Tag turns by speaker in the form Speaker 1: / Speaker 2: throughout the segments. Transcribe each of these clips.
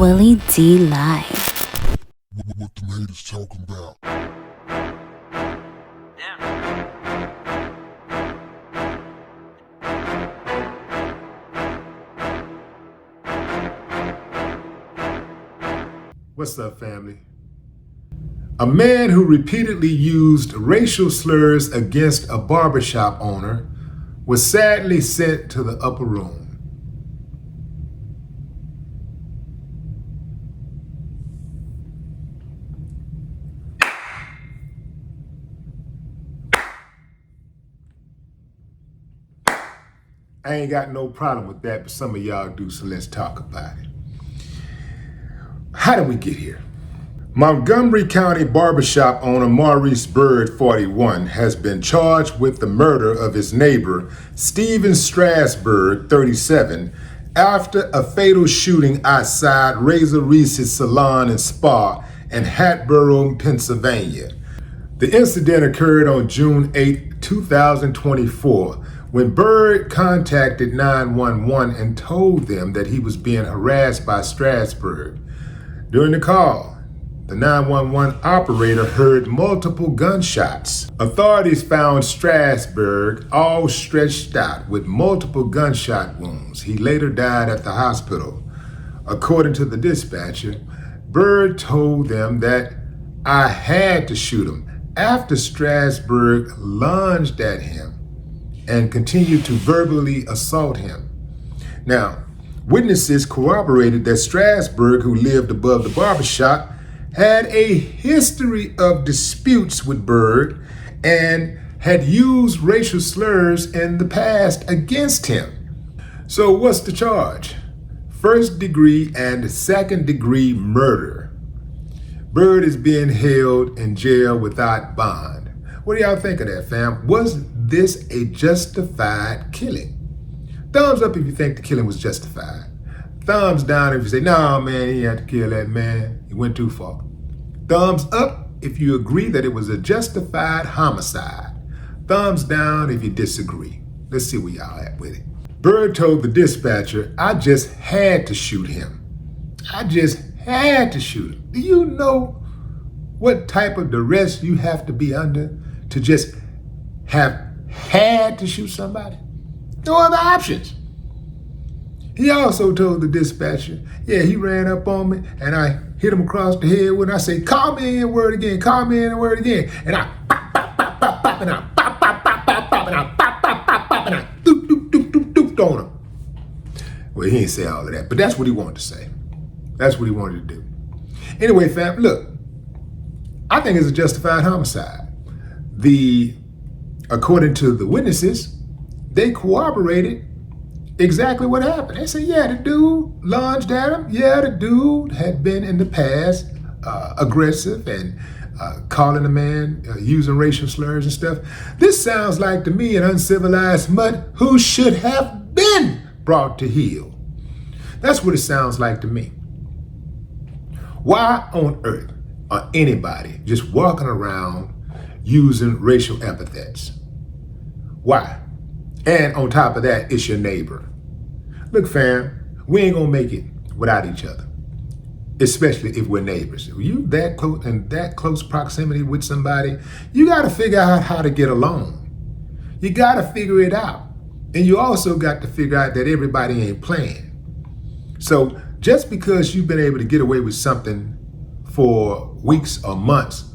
Speaker 1: Willie D Live.
Speaker 2: What the haters talking about?
Speaker 3: What's up, family? A man who repeatedly used racial slurs against a barbershop owner was sadly sent to the upper room. I ain't got no problem with that, but some of y'all do, so let's talk about it. How did we get here? Montgomery County barbershop owner Maurice Bird, 41, has been charged with the murder of his neighbor, Stephen Strasburg, 37, after a fatal shooting outside Razor Reese's Salon and Spa in Hatboro, Pennsylvania. The incident occurred on June 8, 2024, when Bird contacted 911 and told them that he was being harassed by Strasburg. During the call, the 911 operator heard multiple gunshots. Authorities found Strasburg all stretched out with multiple gunshot wounds. He later died at the hospital. According to the dispatcher, Bird told them that I had to shoot him after Strasburg lunged at him and continued to verbally assault him. Now, witnesses corroborated that Strasburg, who lived above the barbershop, had a history of disputes with Bird and had used racial slurs in the past against him. So what's the charge? First degree and second degree murder. Bird is being held in jail without bond. What do y'all think of that, fam? Was this a justified killing? Thumbs up if you think the killing was justified. Thumbs down if you say, no, man, he had to kill that man. He went too far. Thumbs up if you agree that it was a justified homicide. Thumbs down if you disagree. Let's see where y'all at with it. Bird told the dispatcher, I just had to shoot him. I just had to shoot him. Do you know what type of duress you have to be under to just have had to shoot somebody? No other options. He also told the dispatcher, yeah, he ran up on me and I hit him across the head when I say, call me in word again, call me in word again. And I pop, pop, pop, pop, pop, and I pop, pop, pop, pop, pop, and I pop, pop, pop, pop, and I doop, doop, doop, doop, doop on him. Well, he didn't say all of that, but that's what he wanted to say. That's what he wanted to do. Anyway, fam, look, I think it's a justified homicide. According to the witnesses, they corroborated exactly what happened. They said, yeah, the dude lunged at him. Yeah, the dude had been in the past aggressive and calling a man, using racial slurs and stuff. This sounds like to me an uncivilized mutt who should have been brought to heel. That's what it sounds like to me. Why on earth are anybody just walking around using racial epithets? Why? And on top of that, it's your neighbor. Look, fam, we ain't gonna make it without each other, especially if we're neighbors. If you that close in that close proximity with somebody, you gotta figure out how to get along. You gotta figure it out. And you also got to figure out that everybody ain't playing. So just because you've been able to get away with something for weeks or months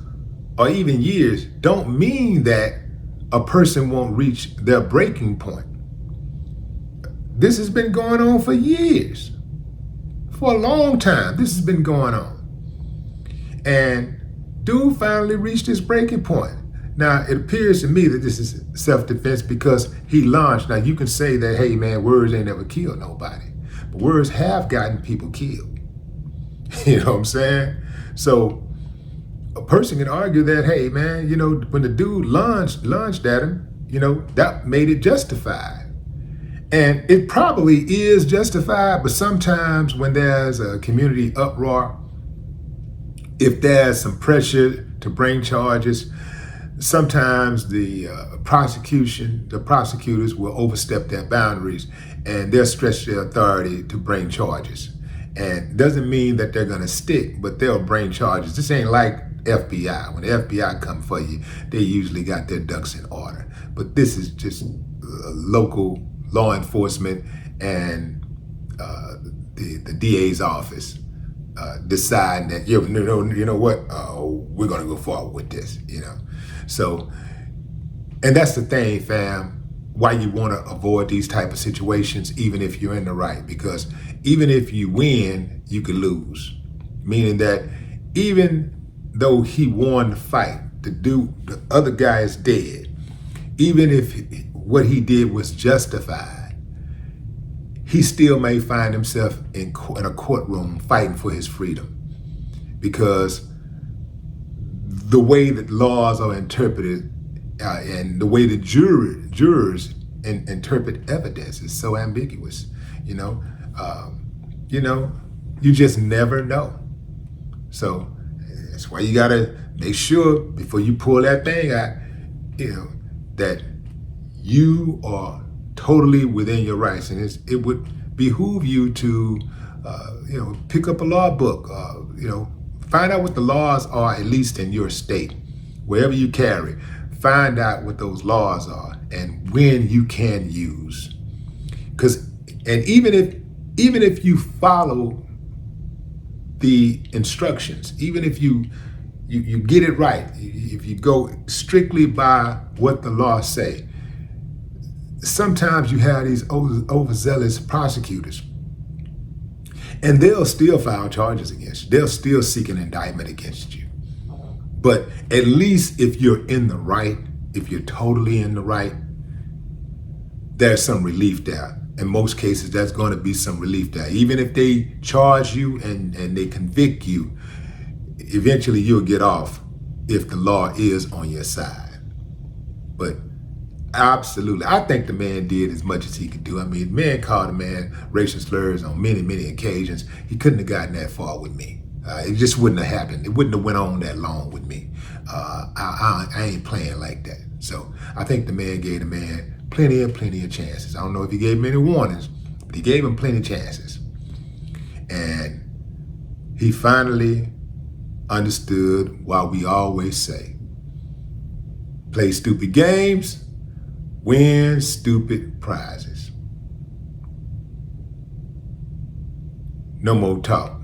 Speaker 3: or even years, don't mean that a person won't reach their breaking point. This has been going on for years. For a long time, this has been going on. And dude finally reached his breaking point. Now, it appears to me that this is self-defense because he launched. Now, you can say that, hey, man, words ain't never killed nobody. But words have gotten people killed. You know what I'm saying? So a person can argue that, hey, man, you know, when the dude lunged at him, you know, that made it justified. And it probably is justified, but sometimes when there's a community uproar, if there's some pressure to bring charges, sometimes the prosecutors will overstep their boundaries and they'll stretch their authority to bring charges. And it doesn't mean that they're going to stick, but they'll bring charges. This ain't like FBI. When the FBI come for you, they usually got their ducks in order. But this is just local law enforcement and the DA's office deciding that, you know what, we're going to go forward with this, So, and that's the thing, fam, why you want to avoid these type of situations, even if you're in the right, because even if you win, you could lose. Meaning that even though he won the fight, the other guy is dead. Even if what he did was justified, he still may find himself in a courtroom fighting for his freedom, because the way that laws are interpreted and the way the jurors interpret evidence is so ambiguous. You just never know. So that's why you gotta make sure before you pull that thing out, that you are totally within your rights, and it would behoove you to, pick up a law book, find out what the laws are, at least in your state, wherever you carry. Find out what those laws are and when you can use. And even if you follow the instructions, even if you get it right, if you go strictly by what the law say, sometimes you have these overzealous prosecutors, and they'll still file charges against you. They'll still seek an indictment against you. But at least if you're in the right, if you're totally in the right, there's some relief there. In most cases, there's going to be some relief there. Even if they charge you and they convict you, eventually you'll get off if the law is on your side. But absolutely, I think the man did as much as he could do. I mean, the man called a man racial slurs on many, many occasions. He couldn't have gotten that far with me. It just wouldn't have happened. It wouldn't have went on that long with me. I ain't playing like that. So I think the man gave the man plenty of chances. I don't know if he gave him any warnings, but he gave him plenty of chances. And he finally understood why we always say, play stupid games, win stupid prizes. No more talk.